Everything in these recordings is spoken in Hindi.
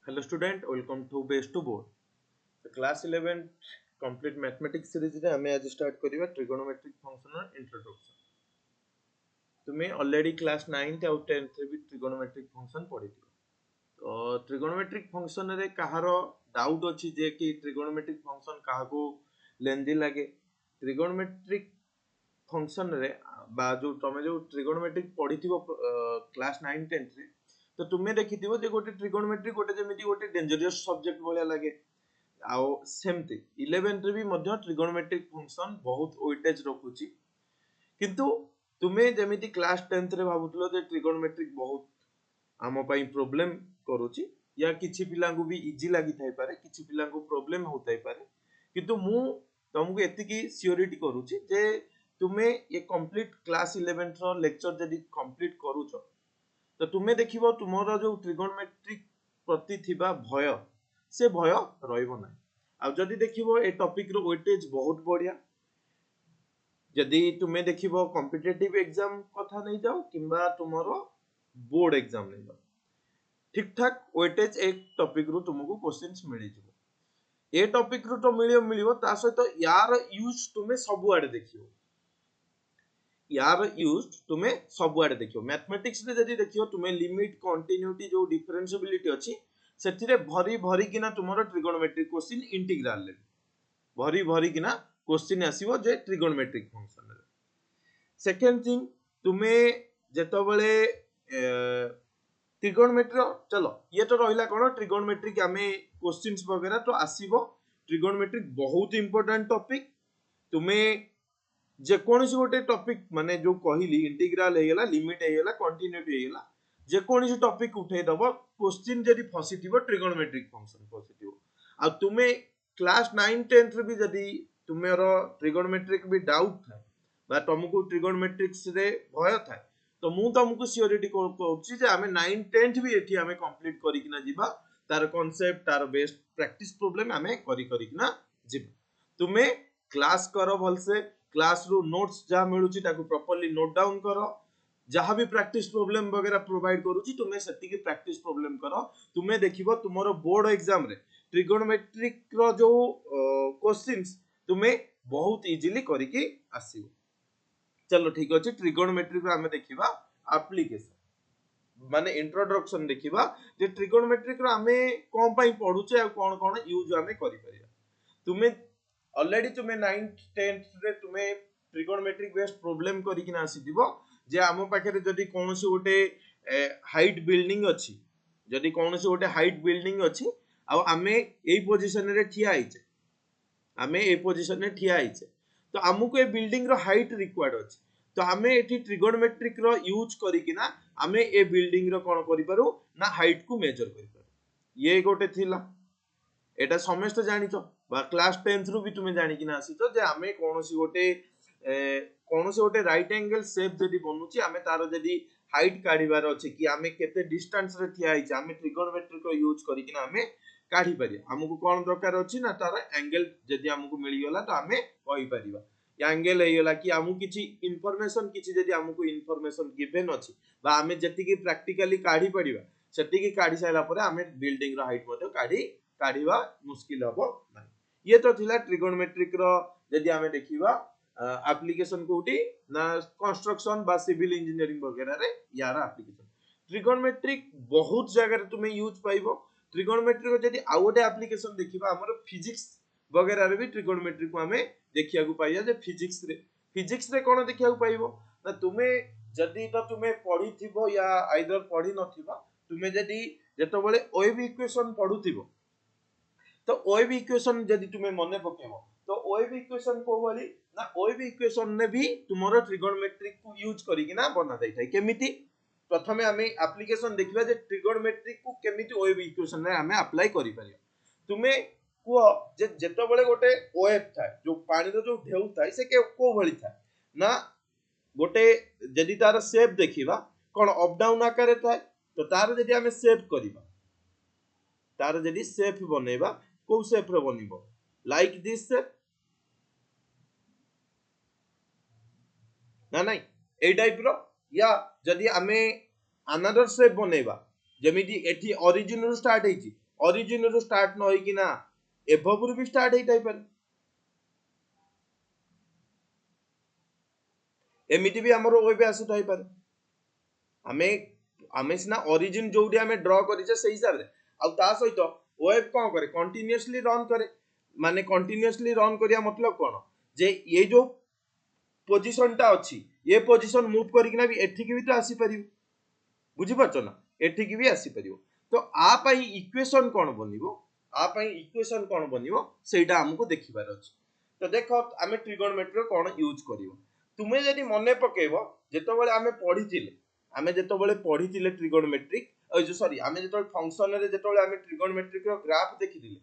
Hello student, welcome to Base to Board. The class 11 complete mathematics series रे हमें आज start करिवा trigonometric function introduction. तुम्हें already class 9th और 10th रे भी trigonometric function पढ़िथियो. तो trigonometric function रे कहारो doubt अछि जे कि trigonometric function काहाको lengthy लागे. Trigonometric function रे बा जो तमे जो trigonometric पढ़िथियो class 9 10th रे तो तुम्हें देखिथिबो जे गोटे trigonometric गोटे जेमिति गोटे dangerous subject भलिया लागे. आउ सेमती 11 रे भी मध्य ट्रिगोनोमेट्रिक फंक्शन बहुत वेटेज रखुची किंतु तुमे जेमिति क्लास 10th रे भाबुतलो जे ट्रिगोनोमेट्रिक बहुत आम पई प्रॉब्लम करूची या किछि पिलांगु भी इजी लागि थाई पारे किछि पिलांगु प्रॉब्लम होताई पारे किंतु मु तुमको एतिकी सियोरिटी करूची जे तुमे ये कंप्लीट क्लास 11 रो लेक्चर जदी कंप्लीट करूचो तो तुमे देखिबो तुमरो जो ट्रिगोनोमेट्रिक प्रति थिबा भय से भय रहइबो नै आ जदी देखिबो ए टॉपिक रो वेटेज बहुत बढ़िया जदी तुमे देखिबो कॉम्पिटिटिव एग्जाम कथा नै जाओ किंबा तुमरो बोर्ड एग्जाम नै जाओ ठीक ठाक वेटेज एक टॉपिक रो तुमको क्वेश्चंस मिली जिवो ए टॉपिक रो तो मिलियो ता सहित यार यूज तुमे सब आडे देखियो यार यूज तुमे सब आडे देखियो मैथमेटिक्स रे जदी देखियो तुमे लिमिट कंटिन्यूटी जो डिफरेंशिएबिलिटी अछि सेथिरे भरी भरी किना तुमरो ट्रिगोनोमेट्रिक क्वेश्चन इंटीग्रल ले भरी भरी किना क्वेश्चन आसीबो जे ट्रिगोनोमेट्रिक फंक्शन रे सेकंड थिंग तुमे जेतबेले ट्रिगोनोमेट्री चलो ये तो रहिला कोन ट्रिगोनोमेट्रिक आमे क्वेश्चंस वगैरह तो आसीबो ट्रिगोनोमेट्रिक बहुत इंपोर्टेंट टॉपिक तुमे जे कोनसी गोटे टॉपिक माने जो कहली इंटीग्रल हेगला लिमिट हेगला कंटिन्यूटी हेगला जे कोनसी टॉपिक उठे दबो क्वेश्चन जदी फसिथिबो ट्रिगोनोमेट्रिक फंक्शन फसिथिबो आ तुमे क्लास 9 10th रे भी जदी तुमेरो ट्रिगोनोमेट्रिक भी डाउट था बा तुमको ट्रिगोनोमेट्रिक्स रे भय था तो मु तुमको सियोरिटी कहउची जे हमें 9 10th भी एठी हमें कंप्लीट करी किना जिबा तार कांसेप्ट तार बेस्ट प्रैक्टिस प्रॉब्लम हमें करी किना जिबा तुमे क्लास करो भलसे क्लास रू नोट्स जहाँ मिलूची ताकू प्रॉपर्ली नोट डाउन करो जहाँ भी प्रैक्टिस प्रॉब्लम वगैरह प्रोवाइड करूची तुमे सेति की प्रैक्टिस प्रॉब्लम करो तुमे देखिबो तुमरो बोर्ड एग्जाम रे ट्रिगोनोमेट्रिक रो जो क्वेश्चंस तुमे बहुत इजीली करी की आसीबो चलो ठीक अछि ट्रिगोनोमेट्रिक रो हमें देखिबा एप्लीकेशन माने इंट्रोडक्शन देखिबा जे ट्रिगोनोमेट्रिक रो हमें कोन पई पढुचे आ कोन कोन यूज हमें करि परिया तुमे ऑलरेडी तुमे 9th 10th रे तुमे ट्रिगोनोमेट्रिक बेस्ड प्रॉब्लम करी किना आसीदिबो जे आम पाखे जदि कोनोसी गोटे हाइट बिल्डिंग अछि जदि कोनोसी गोटे हाइट बिल्डिंग अछि आ आमे एई पोजीशन रे ठिया आइचे आमे एई पोजीशन रे ठिया आइचे तो हमको ए बिल्डिंग रो हाइट रिक्वायर्ड अछि तो आमे एठी ट्रिगोनोमेट्रिक रो यूज करी किना आमे ए बिल्डिंग रो कोन करि पारू ना हाइट को मेजर करि पारू ये गोटे थिला एटा समस्त जानिचो बा क्लास 10th रु भी तुमे जानि किना आसीचो जे आमे कोनोसी गोटे राइट एंगल शेप जदी बनउची आमे तारो जदी हाइट काढिबार अछि कि आमे केते डिस्टेंस रे ठिया आइछ आमे ट्रिगोनोमेट्रिक को यूज करी किना आमे काढी पारिया हमको कोन दरकार अछि ना तार एंगल जदी हमको मिली गेला तो आमे कहि परिबा या एंगल हेयला कि हमु किछि इंफॉर्मेशन किछि जदी हमको इंफॉर्मेशन गिवन अछि बा आमे जति की प्रैक्टिकली काढी परिबा सेति की काढी साइला परे आमे बिल्डिंग रो हाइट मते काढिबा मुश्किल हबो नै ये तो थिला ट्रिगोनोमेट्रिक रो जदी आमे देखिबा एप्लीकेशन कोठी ना कंस्ट्रक्शन बा सिविल इंजीनियरिंग वगैरह रे यार एप्लीकेशन ट्रिगोनोमेट्रिक बहुत जगह रे तुमे यूज पाइबो ट्रिगोनोमेट्रिक को जदी आ गोटे एप्लीकेशन देखिबा हमर फिजिक्स वगैरह रे भी ट्रिगोनोमेट्रिक को हमें देखिया को पाइया जे फिजिक्स रे कोन देखिया को पाइबो ना तुमे जदी तो तुमे पढी थिबो या आइदर पढी नथिबो तुमे जदी जेतबेले वेव इक्वेशन पढुथिबो तो वेव इक्वेशन जदी तुमे मने पकेबो तो वेव इक्वेशन को बोली ना वेव इक्वेशन ने भी तुमरो ट्रिगोनोमेट्रिक को यूज करी किना बना दै थाई केमिति प्रथमे हमें एप्लीकेशन देखिबा जे ट्रिगोनोमेट्रिक को केमिति वेव इक्वेशन रे हमें अप्लाई करि परियो तुमे को जे जेतबेले गोटे वेव थाए जो पानी रो जो ढेउ थाए से के को भली थाए ना गोटे जदी तार शेप देखिबा कोन अप डाउन आकार थाए तो तार जदी हमें शेप करिबा तार जदी शेप बनेबा को शेप रे बनिबो लाइक दिस शेप ना नहीं ए टाइप रो या जदी हमें अनदर शेप बनेबा जेमिति एठी ओरिजिन रो स्टार्ट हेची ओरिजिन रो स्टार्ट न होई कि ना एबव भी स्टार्ट हेई थाई पारे एमिति भी हमरो वेब आसु थाई पारे आमे आमे सिना ओरिजिन जोडी आमे ड्रॉ करिसे सेही हिसाब रे आ ता सहित वेब कोन करे कंटीन्यूअसली रन करे माने कंटीन्यूअसली रन करिया मतलब कोन जे ये जो पोजीशन टा अछि ये पोजीशन मूव करिकना भी एठी की भी तो आसी परिबो बुझी परछ ना एठी की भी आसी परिबो तो आ पई इक्वेशन कोन बनिबो आ पई इक्वेशन कोन बनिबो सेटा हमको देखिबार अछि तो देखो आमे ट्रिगोनोमेट्री कोन यूज करिवो तुमे जदि मने पकेबो जेतबेले आमे पढिथिले आमे जेतबेले पढिथिले ट्रिगोनोमेट्रिक जो सॉरी आमे जेतबेले फंक्शन रे जेतबेले आमे ट्रिगोनोमेट्रिक रो ग्राफ देखिथिले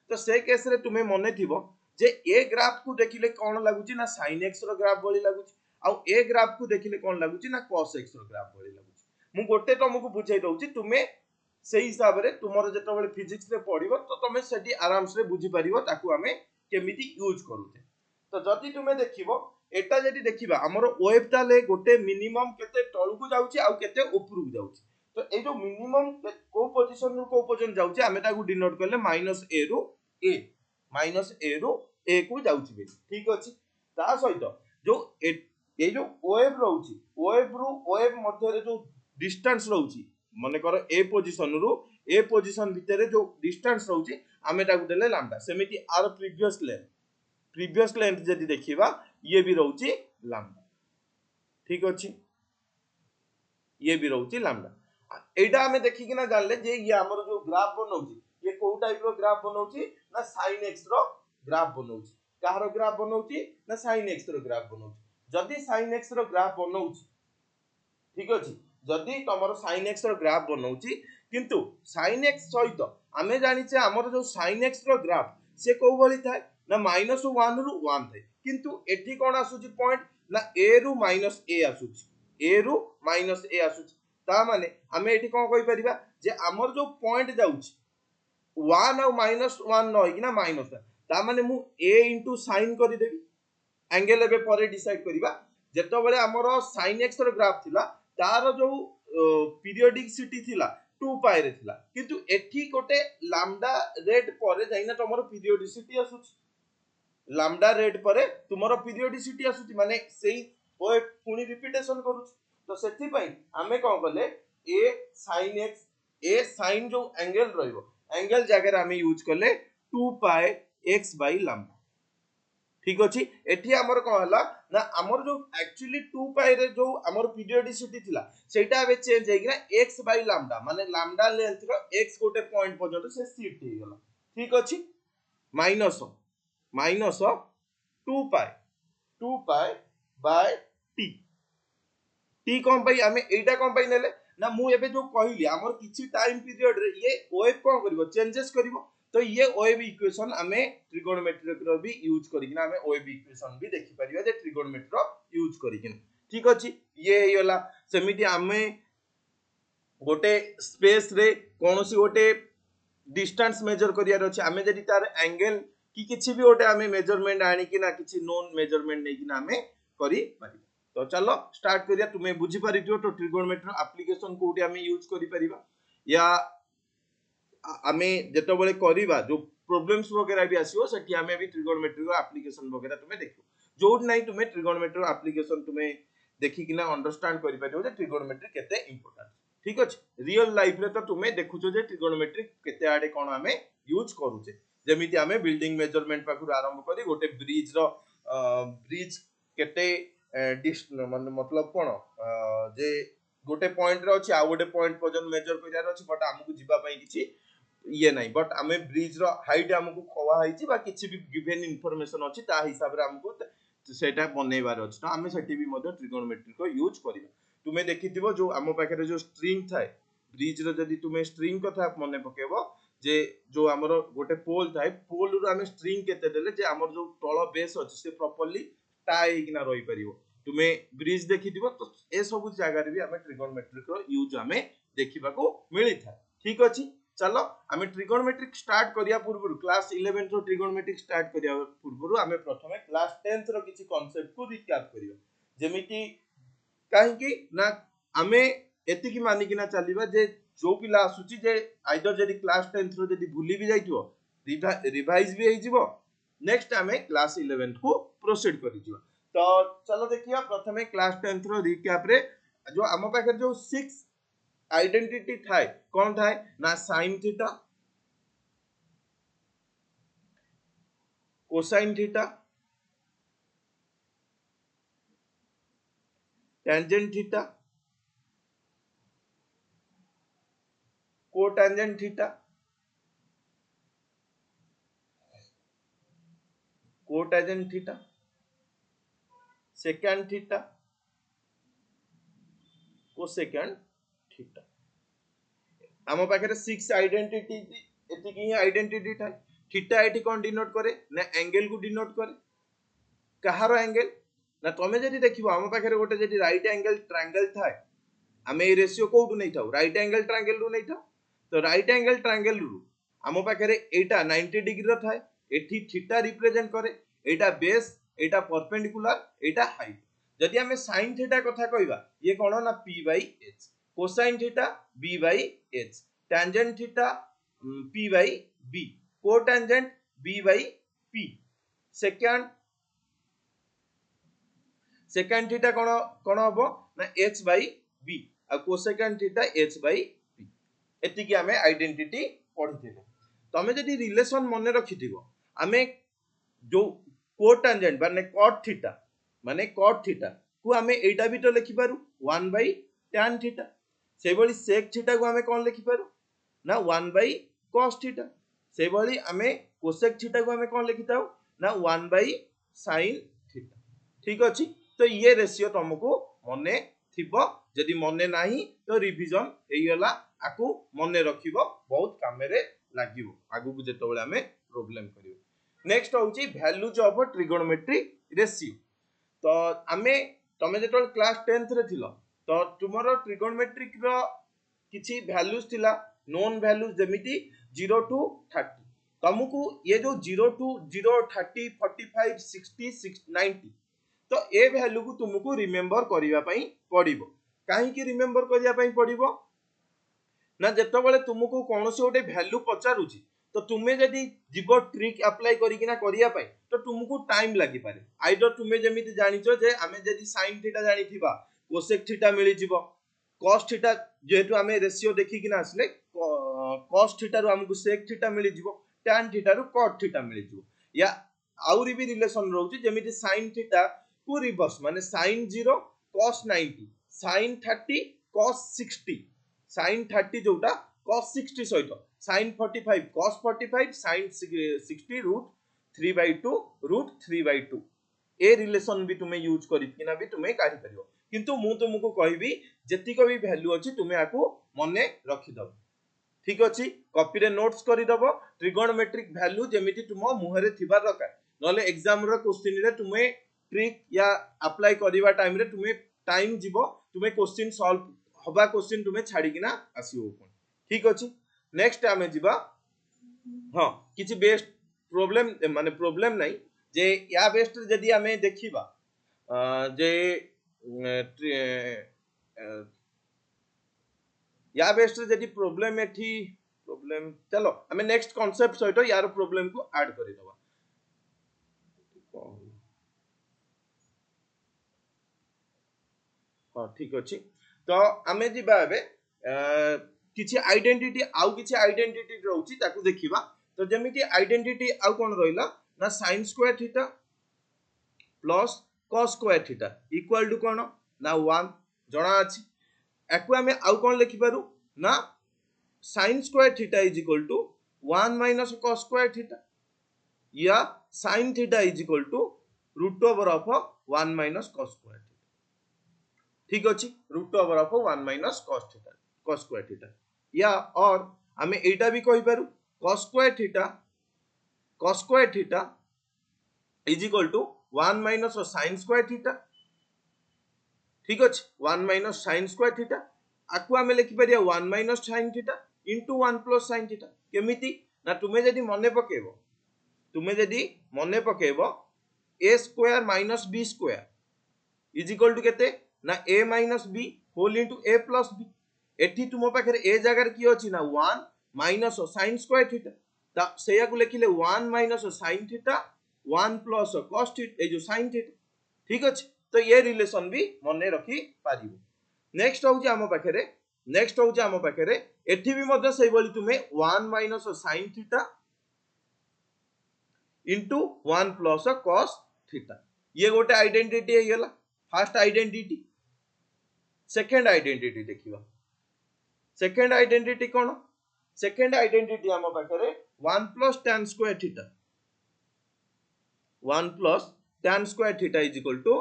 तो से केस रे तुमे मने थिबो जे ए ग्राफ को देखिले कोन लागुची ना sin x रो ग्राफ बळी लागुची आ ए ग्राफ को देखिले कोन लागुची ना cos x रो ग्राफ बळी लागुची मु गोटे तुमको बुझाई दउची तुमे सेही हिसाब रे तुमरो जेतबेले फिजिक्स रे पढिबो तो तुमे सेठी आराम से बुझी परिबो ताकू आमे केमिति यूज करूते तो जदि तुमे देखिबो एटा जदि देखिबा हमरो वेब ताले गोटे मिनिमम केते तळकु जाउची आ केते ऊपरु जाउची तो ए जो मिनिमम को पोजीशन रो को पोजीशन जाउची आमे ताकू डिनोट करले -a row a -a row a को जाउची बे ठीक अछि ता सहित जो ए जो वेब रहउची वेब रो वेब मध्य रे जो डिस्टेंस रहउची माने कर ए पोजीशन रो ए पोजीशन भितरे जो डिस्टेंस रहउची आमे ताकू देले लैम्डा सेमिति आर प्रीवियस लेंथ जदि देखिबा ये भी रहउची लैम्डा ठीक अछि ये भी रहउची लैम्डा एटा हमें देखि कि ना जानले जे ये हमर जो ग्राफ बनउची ये को टाइप रो ग्राफ बनउची ना sin x रो ग्राफ बनउची कारो ग्राफ बनउची ना sin x रो ग्राफ बनउची जदि sin x रो ग्राफ बनउची ठीक अछि जदि तमरो sin x रो ग्राफ बनउची किंतु sin x सहित आमे जानि छे हमर जो sin x रो ग्राफ से को भली थाए ना -1 रु 1 थाए किंतु एठी कोन आसुची पॉइंट ना a रु -a आसुची a रु -a आसुची ता माने आमे एठी कोन कहि परिबा जे हमर जो पॉइंट जाउची 1 और -1 न होई कि ना -1 ता माने मु a * sin करि देबी एंगल एबे परे डिसाइड करिबा जेतो बेले हमर sin x रो ग्राफ थिला तार जो पीरियोडिसिटी थिला 2 पाई रे थिला किंतु एठी गोटे लैम्डा रेट परे जाइना तमरो पीरियोडिसिटी आसुची लैम्डा रेट परे तुमरो पीरियोडिसिटी आसुची माने सेही ओ पुनी रिपीटेशन करूची तो सेठी पई हमें कोन करले a sin x a sin जो एंगल रहइबो एंगल जगह हमें यूज करले 2 पाई x बाय लैम्डा ठीक अछि एठी हमर को हला ना हमर जो एक्चुअली 2 पाई रे जो हमर पीरियोडिसिटी थिला सेटा बे चेंज हे कि ना x बाय लैम्डा माने लैम्डा लेंथ रो x गोटे पॉइंट पर्यंत से शिफ्ट हे गेला ठीक अछि minus 2 pi by t t कोन पई हमें एटा कोन पई नेले ना मु एबे जो कहिली हमर किछि टाइम पीरियड रे ये वेव कोन करबो चेंजेस करबो तो ये वेव इक्वेशन हमें ट्रिगोनोमेट्रिक रो भी यूज करिकिना हमें वेव इक्वेशन भी देखि परिबा जे ट्रिगोनोमेट्री रो यूज करिकिना ठीक अछि ये हेला सेमिति हमें गोटे स्पेस रे कोनोसी गोटे डिस्टेंस मेजर करियार अछि हमें जदि तार एंगल कि किछि भी गोटे हमें मेजरमेंट आनी कि ना किछि नोन मेजरमेंट नै कि ना हमें करि परिबा तो चलो स्टार्ट करिया तुम्हें बुझी पारिथियो तो ट्रिगोनोमेट्री एप्लीकेशन कोठी हमें यूज करि परिबा या हमें जेतो बळे करिबा जो प्रॉब्लम्स वगैरह भी आसीओ सेठी हमें भी ट्रिगोनोमेट्री को एप्लीकेशन वगैरह तुम्हें देखियो जोड नै तुम्हें ट्रिगोनोमेट्री एप्लीकेशन तुम्हें देखि किना अंडरस्टैंड करि परिबो जे ट्रिगोनोमेट्री केते इंपोर्टेंट ठीक अछि रियल लाइफ रे तो तुम्हें देखुछो जे ट्रिगोनोमेट्री केते आडे कोन हमें यूज करूचे जेमिति हमें बिल्डिंग मेजरमेंट पाखु आरंभ करी गोटे ब्रिज रो ब्रिज केते मतलब कोन जे गोटे पॉइंट रे अछि आ गोटे पॉइंट पर्यंत मेजर करियार अछि बट हमकु जिबा पई किछि ये नाही बट हमें ब्रिज रो हाइट हमकु खवा हैछि बा किछि भी गिवन इंफॉर्मेशन अछि ता हिसाब रे हमकु सेटा बनेबार अछि तो हमें सेठी भी मध्य ट्रिगोनोमेट्री को यूज करिबा तुमे देखिथिबो जो हम पाखरे जो स्ट्रिंग थाए ब्रिज रो जदी तुमे स्ट्रिंग कथा मने पकेबो जे जो हमरो गोटे पोल थाए पोल रो हमें स्ट्रिंग केते देले जे हमर जो तळ बेस अछि से प्रॉपर्ली टाई हेकिना रहि परिबो तुमे ब्रिज देखिथिबो तो ए सब जगह रे भी हमें ट्रिगोनोमेट्री को यूज हमें देखिबा को मिली था ठीक अछि चलो हमें ट्रिगोनोमेट्री स्टार्ट करिया पूर्व क्लास 11 रो ट्रिगोनोमेट्री स्टार्ट करिया पूर्व हमें प्रथमे क्लास 10th रो किछि कांसेप्ट को रिकैप करियो जेमिति काहे कि ना हमें एति की मानि कि ना चलीबा जे जो पिला आसुची जे आइदर जदी क्लास 10 रो जदी भूली भी जाइतो रिवाइज भी हेजिवो नेक्स्ट आमे क्लास 11 को प्रोसीड करि जिवो। तो चलो देखिया प्रथमे क्लास 10 रो रिकैप रे जो आम पाखे जो 6 आइडेंटिटी थाए कौन थाए ना sin theta cosine theta tangent theta cotangent theta cotangent theta secant theta cosecant theta आम पाखे 6 आइडेंटिटी एति की आइडेंटिटी थाए थीटा एटी कोन डिनोट करे ना एंगल को डिनोट करे कहारो एंगल ना तमे जदी देखिबो आम पाखे गोटे जदी राइट एंगल ट्रायंगल थाए आमे ए रेशियो कोठु नै थाउ राइट एंगल ट्रायंगल रु नै थाउ तो राइट एंगल ट्रायंगल रु आम पाखे एटा 90 डिग्री रो थाए एठी थीटा रिप्रेजेंट करे एटा बेस एटा परपेंडिकुलर एटा हाइट जदी हमें sin थीटा कथा कहबा ये कोन ना p by h cosine theta b by h tangent theta p by b cotangent b by p secant theta कोन कोन हबो ना h बाय b आ cosecant theta h by p एति की हमें आइडेंटिटी पढिथिले तमे जदी रिलेशन मने रखिथिबो हमें जो कोटेंजेंट माने cot थीटा को हमें एटा भी तो लिखि पारु 1 बाय tan थीटा से बळी sec थीटा को हमें कोन लिखि पारु ना 1 बाय cos थीटा से बळी हमें cosec थीटा को हमें कोन लिखिताउ ना 1 बाय sin थीटा ठीक अछि तो ये रेशियो तुमको मने थिबो जदी मने नाही तो रिवीजन हेयला आकु मने रखिबो बहुत कामेरे लागिवो आगु को जेतबेले हमें प्रॉब्लम करिवो नेक्स्ट होउची वैल्यूज ऑफ ट्रिगोनोमेट्री रेशियो तो आमे तमे जेतबेले क्लास 10th रे थिलो तो तुमरो ट्रिगोनोमेट्रिक रो किछि वैल्यूज थिला नोन वैल्यूज जेमिति 0 टू 30 तुमको ये जो 0 टू 0 30 45 60 90 तो ए वैल्यू को तुमको रिमेंबर करिवा पई पड़िबो काहे कि रिमेंबर करिया पई पड़िबो ना जेतबेले तुमको कोनोसे ओटे वैल्यू पचारुची तो तुमे जदी जीवो ट्रिक अप्लाई करिकिना करिया पई तो तुमको टाइम लागि पारे आइदर तुमे जेमिति जानिचो जे हमें जदी sin थीटा जानिथिबा cosec थीटा मिलि जीवो cos थीटा जेहेतु हमें रेशियो देखिकिना आसले cos थीटा रु हमकु sec थीटा मिलि जीवो tan थीटा रु cot थीटा मिलि जीवो या आउरी भी रिलेशन रहउची जेमिति sin थीटा को रिवर्स माने sin 0 cos 90 sin 30 cos 60 sin 30 जोटा cos 60 सहित sin 45 cos 45 sin 60 √3/2 √3/2 a relation भी तुमे यूज करिकिना भी तुमे काढी परियो किंतु मु तुमको कहबी जेतिको भी वैल्यू अछि तुमे आको मने रखि दबो ठीक अछि कॉपी रे नोट्स करि दबो ट्रिगोनोमेट्रिक वैल्यू जेमिति तुम मुहरे थिबा दरकार नले एग्जाम रो क्वेश्चन रे तुमे ट्रिक या अप्लाई करिवा टाइम रे तुमे टाइम जीवो तुमे क्वेश्चन सॉल्व हबा क्वेश्चन तुमे छाडी किना आसीओ ठीक अछि नेक्स्ट आमे जीवा हां किछि बेस्ट प्रॉब्लम माने प्रॉब्लम नाही जे या बेस्ट जदी हमें देखिबा जे या बेस्ट जदी प्रॉब्लम एठी प्रॉब्लम चलो हमें नेक्स्ट कांसेप्ट सहित यार प्रॉब्लम को ऐड करि दबा हां ठीक अछि तो हमें जीवा एबे किछि आइडेंटिटी आउ किछि आइडेंटिटी रहउची ताकू देखिबा तो जेमिति आइडेंटिटी आउ कोन रहिला ना sin square theta plus cos square theta equal to कोन ना 1 जणा अछि एकु हमें आउ कोन लिखि पारु ना sin square theta is equal to 1 minus cos square theta या sin theta is equal to root over of 1 minus cos square theta ठीक अछि root over of 1 minus cos square theta या और हमें एटा भी कहि पारु cos square theta is equal to 1 minus sin square theta ठीक अछि 1 माइनस sin स्क्वायर थीटा आकु हमें लिखि परिया 1 minus sin theta into 1 plus sin theta केमिति ना तुमे जदी मने पकेबो a square minus b square is equal to केते ना a minus b whole into a plus b एठी तुम पाखे ए जगह की अच्छी ना 1 माइनस sin स्क्वायर थीटा से लिखिले 1 minus sin theta 1 plus cos theta जो sin थीटा ठीक अच्छे तो ये रिलेशन भी मन रखी पारिबो नेक्स्ट होउची आम पाखे एठी भी मध्य से बोली तुम्हें 1 minus sin theta into 1 plus cos theta ये गोटे आइडेंटिटी है गला फर्स्ट आइडेंटिटी सेकंड आइडेंटिटी देखिबा सेकंड आइडेंटिटी कौन सेकंड आइडेंटिटी आम पाखे 1 plus tan square theta 1 plus tan square theta is equal to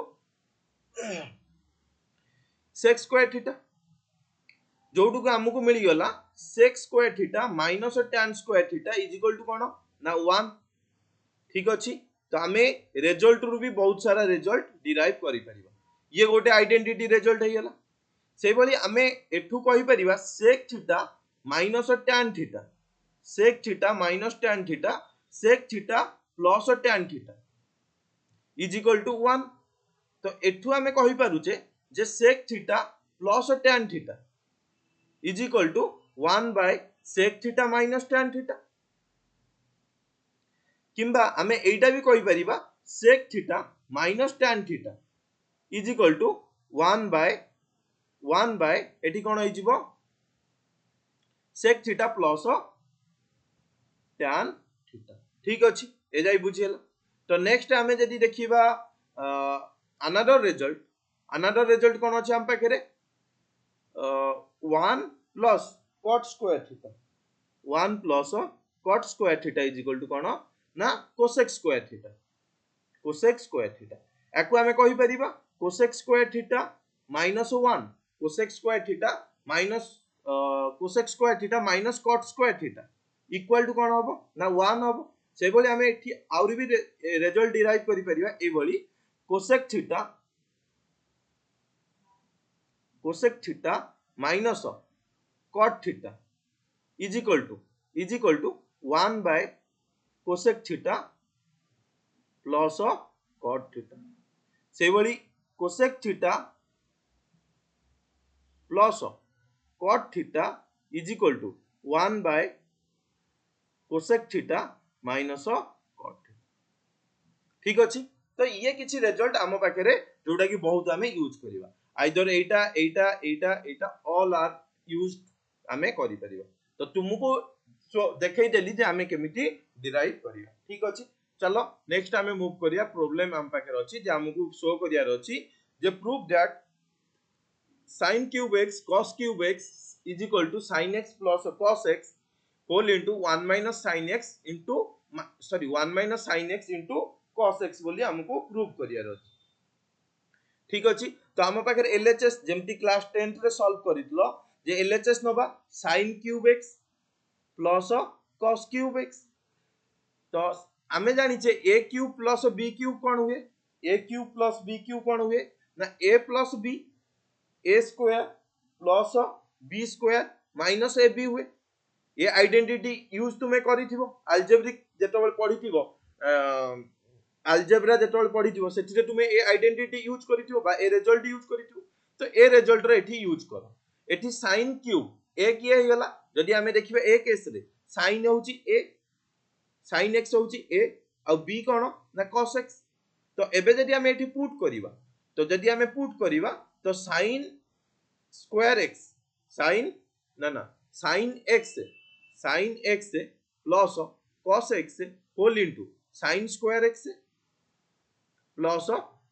sec square theta जोटू को हमको मिल गला sec square theta minus tan square theta is equal to कौन ना 1 ठीक अच्छी तो आमे रिजल्ट रु भी बहुत सारा रिजल्ट डिराइव करि परिबा ये गोटे आइडेंटिटी रिजल्ट है गला से बोली आमे एठू कहि परिबा sec theta minus tan theta sec theta minus tan theta sec theta plus tan theta is equal to 1 तो एठू आमे कहि पारुचे जे sec theta plus tan theta is equal to 1 by sec theta minus tan theta किंबा आमे एटा भी कहि परिबा sec theta minus tan theta is equal to 1 by एठी कोन होई जिवो sec theta plus tan theta ठीक अछि ए जाई बुझियला तो नेक्स्ट आमे जदी देखिबा अनदर रिजल्ट कोन अछि हम पाखरे 1 plus cot square theta 1 plus cot square theta is equal to कोन ना cosec स्क्वायर थीटा एकु आमे कहि परिबा cosec square theta minus 1 cosec square theta minus cosec square theta minus cot square theta equal to कोन होबो ना 1 होबो से बोली आमे एठी आउरी भी रिजल्ट डिराइव करि परिबा ए बोली cosec theta minus cot theta is equal to 1 by cosec theta plus cot theta से बोली cosec theta plus cot theta is equal to 1 by cosec theta minus cot theta ठीक अछि तो ये किछि रिजल्ट आम पाखे जोटा कि बहुत आमे use करिवा either Etah all are used आमे करि परिबा तो तुमको देखै देली जे आमे केमिति डिराइव करिया ठीक अछि चलो नेक्स्ट आमे मूव करिया प्रॉब्लम आम पाखे अछि जे हमकु शो करिया अछि जे prove that sin cube x cos cube x is equal to sin x plus cos x whole into 1 minus sin x into 1 minus sin x into cos x बोली हमको प्रूव करिया अछि ठीक अछि तो हम पाखे LHS जेमती क्लास 10th रे सॉल्व करितलो जे LHS नबा sin cube x plus cos cube x तो आमे जानि छे a cube plus b cube कोन हुए a cube plus b cube कोन हुए ना a plus b a square plus b square minus ab हुए ये आइडेंटिटी यूज तुमे करिथिबो अलजेब्रिक जेतबेल पढिथिबो अलजेब्रा जेतबेल पढिथिबो सेटिरे तुमे ए आइडेंटिटी यूज करिथिबो बा ए रिजल्ट यूज करिथिबो तो ए रिजल्ट रे एठी यूज करो एठी sin क्यूब a किए हिगला जदी हमें देखिबे a केस रे sin होउची a sin x होउची a आ b कोन ना cos x तो एबे जदी हमें एठी पुट करिबा तो जदी हमें पुट करिबा तो sin square x sin x plus cos x whole into sin square x plus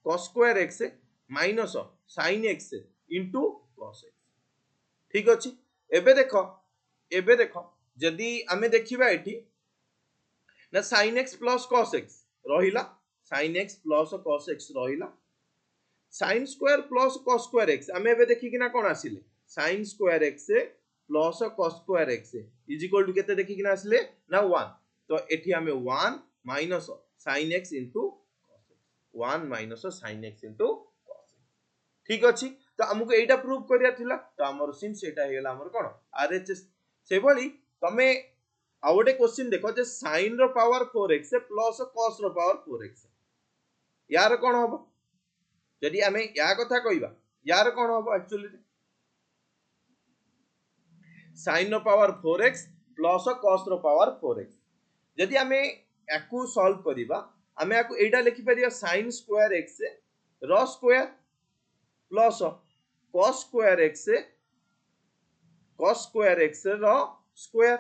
cos square x minus sin x into cos x ठीक अछि एबे देखो जदी हमें देखिबा एठी ना sin x plus cos x रहिला sin x plus cos x रहिला sin square plus cos square x हमें एबे देखि किना कोन आसिले sin square x plus cos square x is equal to केते देखि किना आसिले ना 1 तो एठी हमें 1 minus sin x into cos x 1 minus sin x into cos x ठीक अछि तो हमको एटा प्रूव करिया थिला तो हमर सिंस एटा हेला हमर कोन RHS से बोली तमे आ गोटे क्वेश्चन देखो जे sin रो पावर 4x प्लस cos रो पावर 4x यार कोन होबो जदी हमें या कथा कहिबा यार कोन होबो एक्चुअली sin रो पावर 4x प्लस cos रो पावर 4x जदि आमे याकू सॉल्व करिबा आमे याकू एटा लिखि परिया sin स्क्वायर x रो square plus cos square x रो स्क्वायर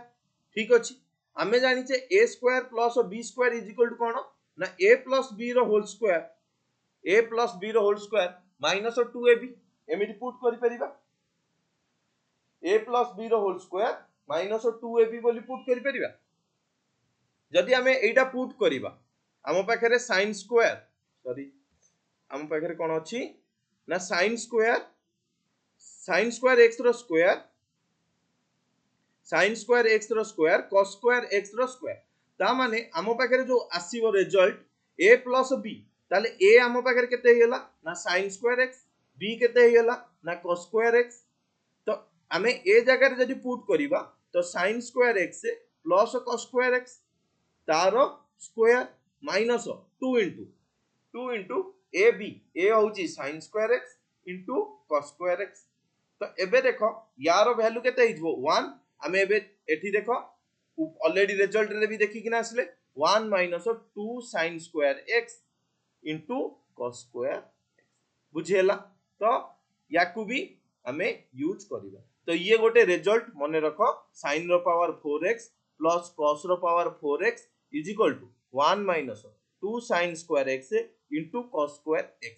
ठीक अछि आमे जानि छे a square plus b square is equal to कोन ना a प्लस b रो होल स्क्वायर माइनस 2ab एमिति पुट करि परिबा a प्लस b रो होल स्क्वायर माइनस 2ab बोली पुट करि परिबा जदि आमे एटा पुट करिबा आम पाखरे sin स्क्वायर सॉरी आम पाखरे कोन अछि ना sin स्क्वायर x रो स्क्वायर sin स्क्वायर x रो स्क्वायर cos स्क्वायर x रो स्क्वायर ता माने आम पाखरे जो आसीबो रिजल्ट a प्लस b ताले a आम पाखरे केते हेला ना sin स्क्वायर x b केते हेला ना cos स्क्वायर x तो आमे ए जगह रे जदि पुट करिबा तो sin square x plus cos square x taro square minus 2 into ab a होची sin square x into cos square x तो एबे देखो यारो वैल्यू केते हिजबो 1 हमें एबे एठी देखो ऑलरेडी रिजल्ट रे भी देखि किना आसले 1 minus 2 sin square x into cos square x बुझेला तो याकू भी हमें यूज करिबा तो ये गोटे रिजल्ट मने रखो sin रो पावर 4x प्लस cos रो power 4x is equal to 1 minus 2 sin square x into cos square x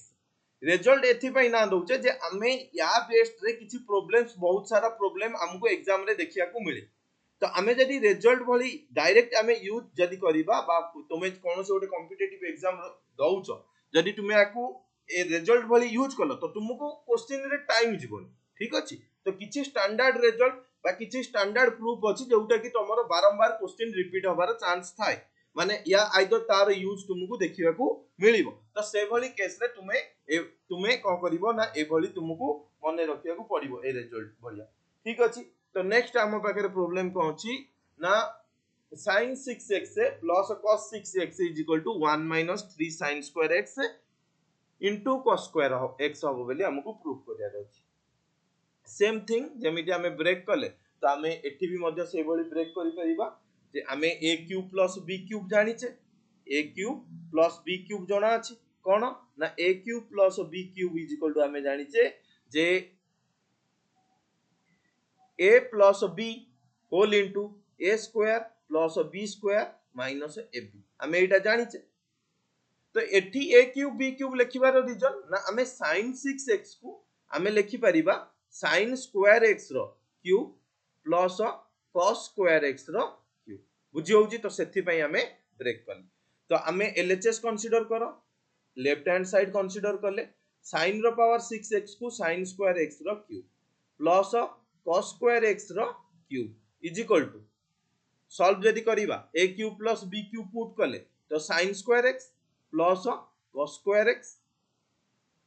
result एथि पई ना दउचे जे हमें या बेस्ड रे किछि प्रॉब्लम्स बहुत सारा प्रॉब्लम हमको एग्जाम रे देखिया को मिले तो हमें जदी रिजल्ट भली डायरेक्ट हमें यूज जदी करिबा बा तुमे कोन से गोटे कॉम्पिटिटिव एग्जाम दउचो जदी तुमे आकू ए रिजल्ट भली यूज कलो तो तुमको क्वेश्चन रे टाइम जीवन ठीक अछि तो किछि स्टैंडर्ड रिजल्ट बा किछि स्टैंडर्ड प्रूफ अछि जोटा कि तमरो बारंबार क्वेश्चन रिपीट होबार चांस थाए माने या आइदर तार यूज तुमको देखिबा को मिलिबो तो से भली केस रे तुमे को करिवो ना ए भली तुमको मने रखिया को पड़िबो ए रिजल्ट भलिया ठीक अछि तो नेक्स्ट हम पाखरे प्रॉब्लम को अछि ना sin 6x plus cos 6x is equal to 1 minus 3 sin square x into cos square x होबो बेली हमको प्रूफ करिया अछि सेम थिंग जेमिति हमें ब्रेक कले तो हमें एठी भी मध्य से भली ब्रेक करि परिबा जे हमें a cube plus b cube जानि छे a cube plus b cube जणा अछि कोन ना a cube plus b cube is equal to हमें जानि छे जे a plus b whole into a square plus b square minus ab हमें एटा जानि छे तो एठी a क्यूब b क्यूब लिखिबार रीजन ना हमें sin 6x को हमें लिखि परिबा sin स्क्वायर x रो cube plus cos square x रो क्यूब बुझी होउची तो सेथि पई हमें ब्रेक कर तो हमें LHS कंसीडर करो लेफ्ट हैंड साइड कंसीडर करले sin रो पावर 6x को sin स्क्वायर x रो cube plus cos square x रो cube is equal to solve जदी करिबा a cube plus b cube put करले तो sin square x plus cos square x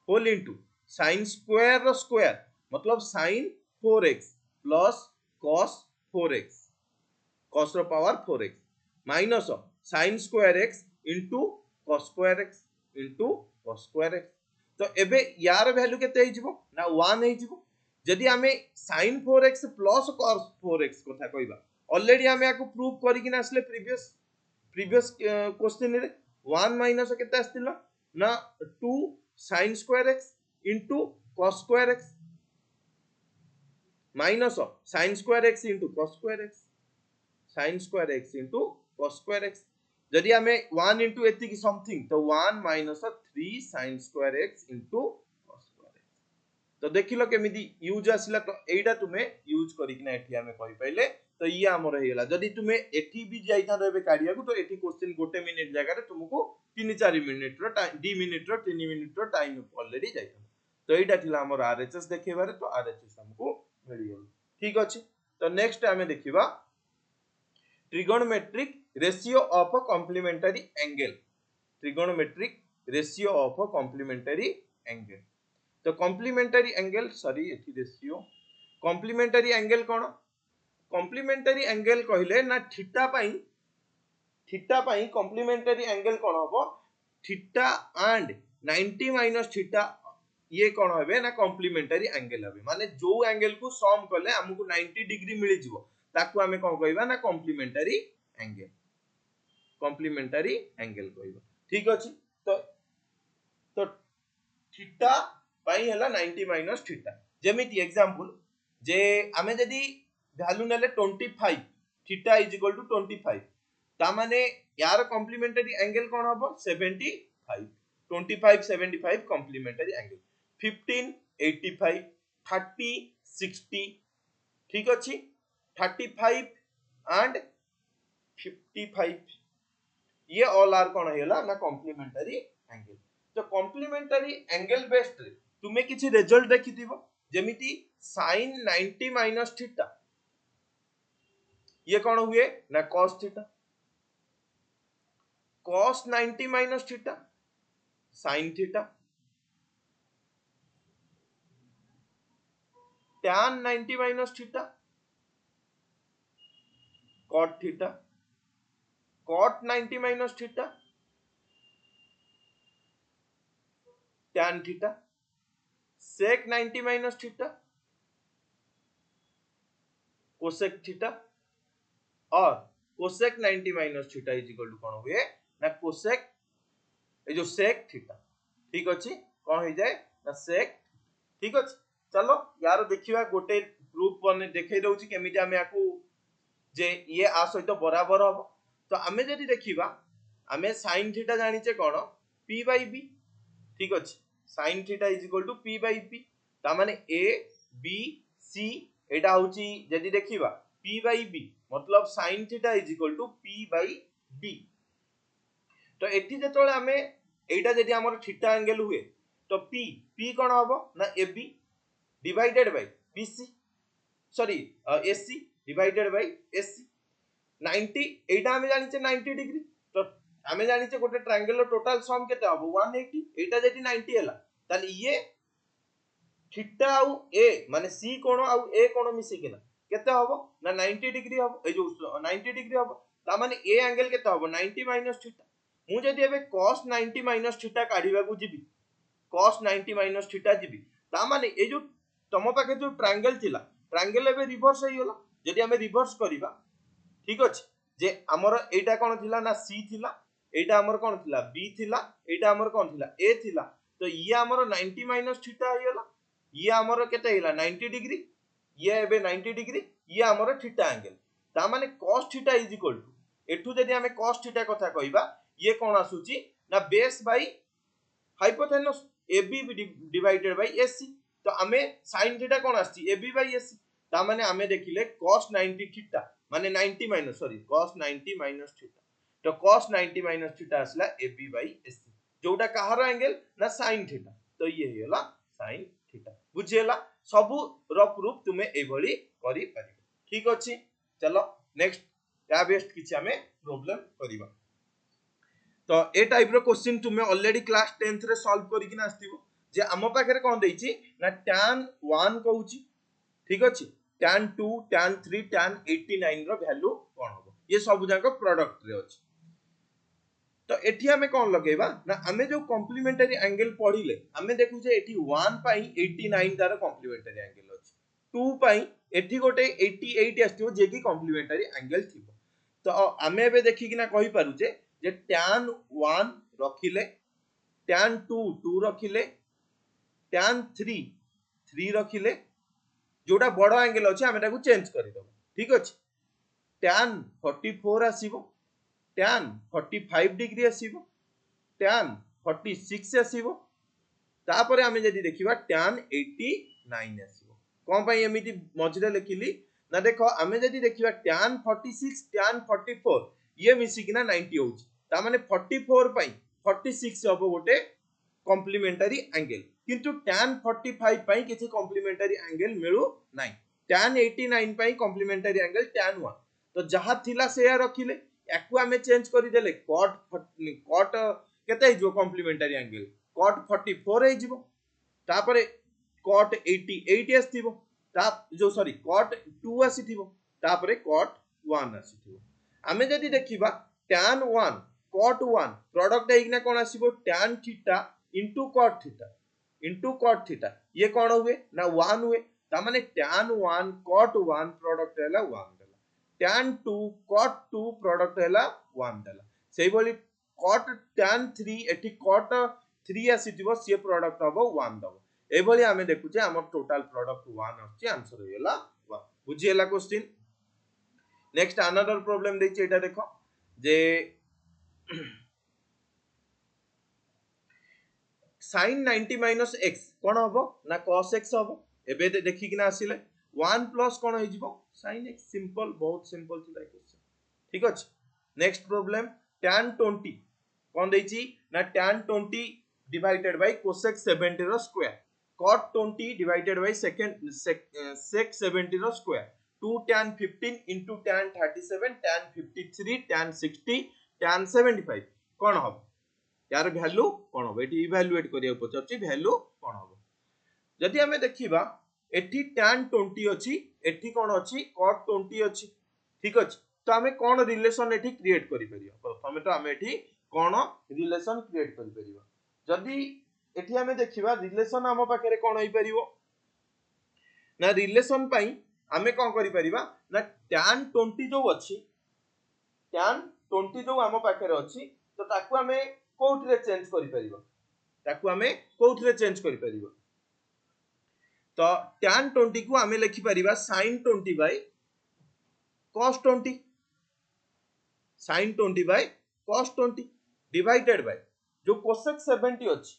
whole into sin square रो स्क्वायर मतलब sin 4x plus cos 4x cos रो power 4x minus sin square x into cos square x into cos square x तो एबे यार वैल्यू केते हिजबो ना 1 हिजबो जदी हमें sin 4x plus cos 4x कथा कहबा ऑलरेडी हमें याको प्रूफ करि कि आसले प्रीवियस क्वेश्चन रे 1 माइनस केते आस्तिला ना 2 sin square x into cos square x minus sin square x into cos square x sin square x into cos square x जदी हमें 1 into एति की समथिंग तो 1 minus 3 sin square x into cos square x तो देखिलो केमिदी यूज आसिला तो एटा तुमे यूज करि कि ना एठी हमें कहि पाइले तो ये हमर हेला जदी तुमे एठी भी जाइता रहबे काढिया को तो एठी क्वेश्चन गोटे मिनिट जगह रे तुमको 3-4 मिनिट रो टाइम 2 मिनिट रो 3 मिनिट रो टाइम ऑलरेडी जाइता तो एटा थिला हमर आरएचएस देखेबारे तो आरएचएस हमको मिल गेल ठीक अछि तो नेक्स्ट हमें देखिबा trigonometric ratio of a complementary angle trigonometric ratio of a complementary angle तो कॉम्प्लीमेंटरी एंगल सॉरी एठी रेशियो कॉम्प्लीमेंटरी एंगल कोन कॉम्प्लीमेंटरी एंगल कहिले ना थीटा पाई कॉम्प्लीमेंटरी एंगल कोन होबो थीटा एंड 90 माइनस थीटा ये कौन हेबे ना कॉम्प्लीमेंटरी एंगल हेबे माने जो एंगल को सम कले हमको 90 डिग्री मिली जिवो ताकू हमें कौन कहबा ना कॉम्प्लीमेंटरी एंगल कहबा ठीक अछि तो तो थीटा पाई हला 90 माइनस थीटा जेमिति एग्जांपल जे हमें जदी वैल्यू नेले 25 थीटा इज इक्वल टू 25 ता माने यार कॉम्प्लीमेंटरी एंगल कौन हबो 75 25 75 कॉम्प्लीमेंटरी एंगल 15 85 30 60 ठीक अछि 35 एंड 55 ये ऑल आर कौन हेला ना कॉम्प्लीमेंटरी एंगल तो कॉम्प्लीमेंटरी एंगल बेस्ड रे तुमे किछि रिजल्ट देखिथिबो जेमिति sin 90 माइनस थीटा ये कौन हुए ना cos theta cos 90 minus theta sin theta tan 90 minus theta cot theta cot 90 minus theta tan theta sec 90 minus theta cosec theta और cosec 90 minus theta is equal to कौन हुए ना cosec ए जो sec थीटा ठीक अछि कौन हो जाए ना sec ठीक अछि चलो यार देखिबा गोटे प्रूफ बने देखै दउची केमिति हमें आकू जे ये आ सहित बराबर हबो तो हमें जदी देखिबा हमें sin थीटा जानिचे कोन p by b ठीक अछि sin theta is equal to p by b ता माने a b c एटा होची जदी देखिबा p by b मतलब sin theta is equal to p by b तो एठी जेतोले हमें एटा जदी हमर थीटा एंगल हुए तो p कोन हबो ना ab divided bye bc sorry ac divided by ac 90 एटा हमें जानिचे 90 डिग्री तो हमें जानिचे गोटे ट्रायंगल रो टोटल सम केते हबो 180 एटा जदी 90 हला ताले ये थीटा आउ a माने c कोण आउ a कोण मिसी किना केते हबो ना 90 डिग्री हबो ए जो 90 डिग्री हबो ता माने a एंगल केते हबो 90 माइनस थीटा मु जदी एबे cos 90 माइनस थीटा काढिबा को जिबी cos 90 माइनस थीटा जिबी ता माने ए जो तम पाखे जो ट्रायंगल थिला ट्रायंगल एबे रिवर्स होई गेला जदी हमें रिवर्स करिबा ठीक अछि जे हमर एटा कोन थिला ना c थिला एटा हमर कोन थिला b थिला एटा हमर कोन थिला a थिला तो ये हमर 90 माइनस थीटा होई गेला ये हमर केते हिला 90 डिग्री ये एबे 90 डिग्री ये हमर थीटा एंगल ता माने cos theta is equal to एठू जदी हमें cos थीटा कथा कहिबा ये कोन आसुची ना base by hypotenuse ab divided by ac तो हमें sin थीटा कोन आसी ab बाय ac ता माने हमें देखिले cos 90 थीटा माने 90 minus sorry cos 90 minus theta तो cos 90 माइनस थीटा आसला ab बाय ac जोटा कहार एंगल ना sin थीटा तो ये हेला sin थीटा बुझेला सबु रो प्रूफ तुमे एभली करि पारिबो ठीक अछि चलो नेक्स्ट या बेस्ट किछि हमें प्रॉब्लम करिबा तो ए टाइप रो क्वेश्चन तुमे ऑलरेडी क्लास 10th रे सॉल्व करि कि आस्तिबो जे हम पाखरे कोन देइछि ना tan 1 कहूची ठीक अछि tan 2 tan 3 tan 89 रो वैल्यू कोन होबो ये सब जाक प्रोडक्ट रे अछि तो एठी हमें कोन लगेबा ना हमें जो कॉम्प्लीमेंटरी एंगल पढिले हमें देखु जे एठी 1 पाई 89 तार कॉम्प्लीमेंटरी एंगल अछि 2 पाई एठी गोटे 88 आस्तिबो जे कि कॉम्प्लीमेंटरी एंगल थिबो तो हमें एबे देखि कि ना कहि पारु जे tan 1 रखिले tan 2 2 रखिले tan 3 3 रखिले जोटा बड़ एंगल अछि हमें ताकू चेंज करि दबो ठीक अछि tan 44 आसीबो tan 45 डिग्री आसीबो tan 46 आसीबो तापरे हमें जदी देखिबा tan 89 आसीबो कोन पई एमिति मझिरे लिखिली ना देखो हमें जदी देखिबा tan 46 tan 44 ये मिसी किना 90 होउची ता माने 44 पई 46 हबो गोटे कॉम्प्लीमेंटरी एंगल किंतु tan 45 पई किछि कॉम्प्लीमेंटरी एंगल मिलु नाही tan 89 पई कॉम्प्लीमेंटरी एंगल tan 1 तो जहा थिला से रखिले एकु हमें चेंज करि देले cot केते जो कॉम्प्लीमेंटरी एंगल cot 44 हे जिवो तापरे cot 88 आस्तिबो ता जो सॉरी cot 2 आसीथिबो तापरे cot 1 आसीथिबो हमें जदी देखिबा tan 1 cot 1 प्रोडक्ट हेगिना कोन आसीबो tan theta into cot theta into cot theta ये कौन हुए ना 1 हुए तामाने tan 1 cot 1 प्रोडक्ट हैला 1 देला tan 2 cot 2 प्रोडक्ट हैला 1 देला सेही बोली cot tan 3 एठी cot 3 आसीथिबो से प्रोडक्ट हबो 1 दबो ए बोली हमें देखुचे हमर टोटल प्रोडक्ट 1 आछि आंसर होयला 1 बुझियला क्वेश्चन नेक्स्ट अनदर प्रॉब्लम देछि एटा देखो जे sin 90 minus x कोन हबो ना cos x हबो एबे देखि किना आसीले 1 प्लस कोन होई जिवो sin x सिंपल बहुत सिंपल छिला क्वेश्चन ठीक अछि नेक्स्ट प्रॉब्लम tan 20 कोन देछि ना tan 20 डिवाइडेड बाय cosec 70 रो square cot 20 divided by sec 70 रो square 2 tan 15 into tan 37 tan 53 tan 60 tan 75 कोन हबो यार वैल्यू कोन हो एटी इवैल्यूएट करिया पचछि वैल्यू कोन हो जदि हमें देखिबा एठी tan 20 अछि एठी कोन अछि cot 20 अछि ठीक अछि तो हमें कोन रिलेशन एठी क्रिएट करि परियो प्रथमे तो हमें एठी कोन रिलेशन क्रिएट करि परियो जदि एठी हमें देखिबा रिलेशन हम पाखरे कोन होई परियो ना रिलेशन पई हमें कोन करि परिबा ना tan 20 जो अछि tan 20 जो हम पाखरे अछि तो ताकू हमें कोउथरे चेंज करि परिबो ताकू हमें कोउथरे चेंज करि परिबो तो tan 20 को हमें लिखि परिबा sin 20 by cos 20 sin 20 by cos 20 divided by जो cosec 70 अछि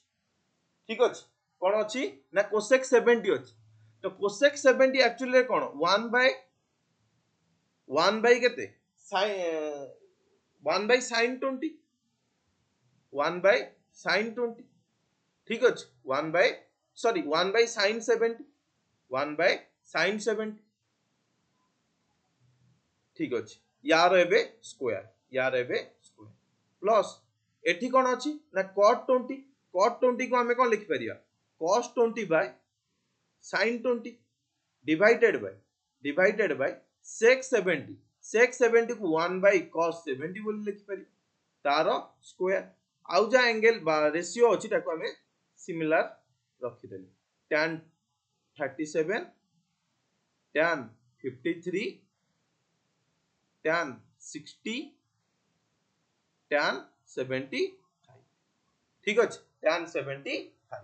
ठीक अछि कोन अछि ना cosec 70 अछि तो cosec 70 एक्चुअली कोन 1 बाय केते sin 1 bye sin 20 1 by sin 20 ठीक अछि 1 by sin 70 1 by sin 70 ठीक अछि यार एबे स्क्वायर प्लस एठी कोन अछि ना cot 20 को हमें कोन लिखि परिया cos 20 by sin 20 divided by sec 70 को 1 by cos 70 बोली लिखि परिया तारो स्क्वायर आउ जा एंगल बा रेशियो अछि ताको हमें सिमिलर रखि देली tan 37 tan 53 tan 60 tan 75 ठीक अछि tan 75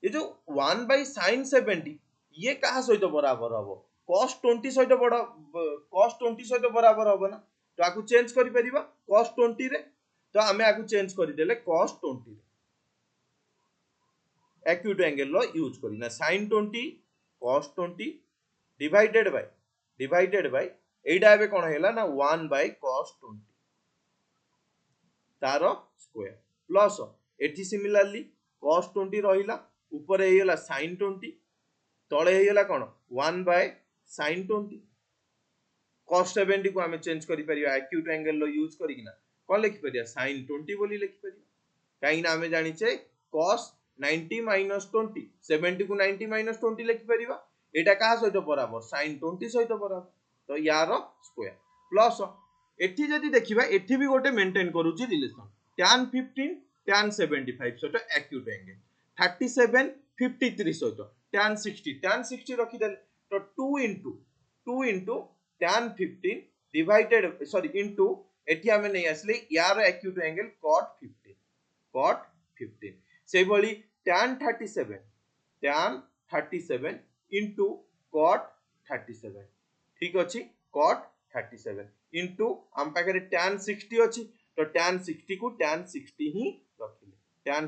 ये जो 1 by sin 70 ये कहा सहित बराबर हबो cos 20 सहित बराबर हबो ना तो आकु चेंज करि परिबा cos 20 रे तो हमें आकु चेंज करि देले cos 20 एक्यूट एंगल लो यूज करी ना sin 20 cos 20 डिवाइडेड बाय एटा एबे कोन हैला ना 1 by cos 20 taro square plus एठी सिमिलरली cos 20 रहिला ऊपर हेयला sin 20 तळे हेयला कोन 1 by sin 20 cos 70 को हमें चेंज करि परिया एक्यूट एंगल लो यूज करी किना कोन लिखि परिया sin 20 बोली लिखि परिया काई ना हमें जानि छे cos 90 minus 20 70 को 90 minus 20 लिखि परिबा एटा का सहित बराबर sin 20 सहित बराबर तो यार स्क्वायर प्लस एठी जदी देखिबा एठी भी गोटे मेंटेन करूची रिलेशन tan 15 tan 75 सहित एक्यूट एंगल 37 53 सहित tan 60 रखि देले तो 2 into tan 15 डिवाइडेड इनटू एठी हमें नहीं आसले यार एक्यूट एंगल cot 15 से बोली tan 37 into cot 37 ठीक अछि cot 37 into हम पाखरे tan 60 अछि तो tan 60 को tan 60 ही रखिले tan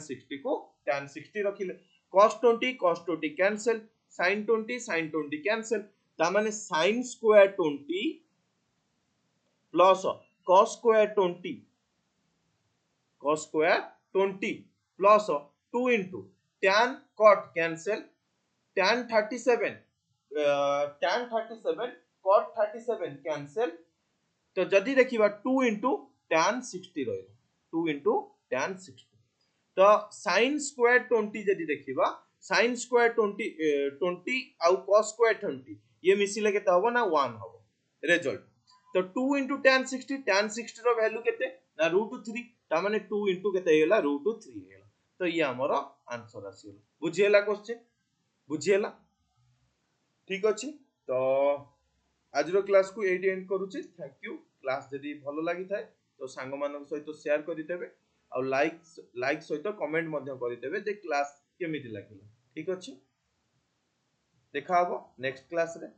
60 रखिले cos 20 cancel sin 20 cancel ता माने sin square 20 plus cos square 20 plus 2 into tan cot cancel tan 37 cot 37 cancel तो जदी देखिबा 2 into tan 60 रहइला 2 into tan 60 तो sin स्क्वायर 20 जदी देखिबा sin स्क्वायर 20 आउ cos स्क्वायर 20 ये मिसिले केते होबो ना 1 होबो रिजल्ट तो 2 into tan 60 रो वैल्यू केते ना √3 ता माने 2 into केते हेला √3 हेला तो ये हमर आंसर आसीगला बुझिएला क्वेश्चन बुझिएला ठीक अछि तो आजरो क्लास को एटी एंड करूची थैंक यू क्लास जदी भलो लागि थाए तो सांग मानक सहित शेयर करि देबे आ लाइक सहित कमेंट मध्य करि देबे जे क्लास केमिति लागिला ठीक अछि देखा हबो नेक्स्ट क्लास रे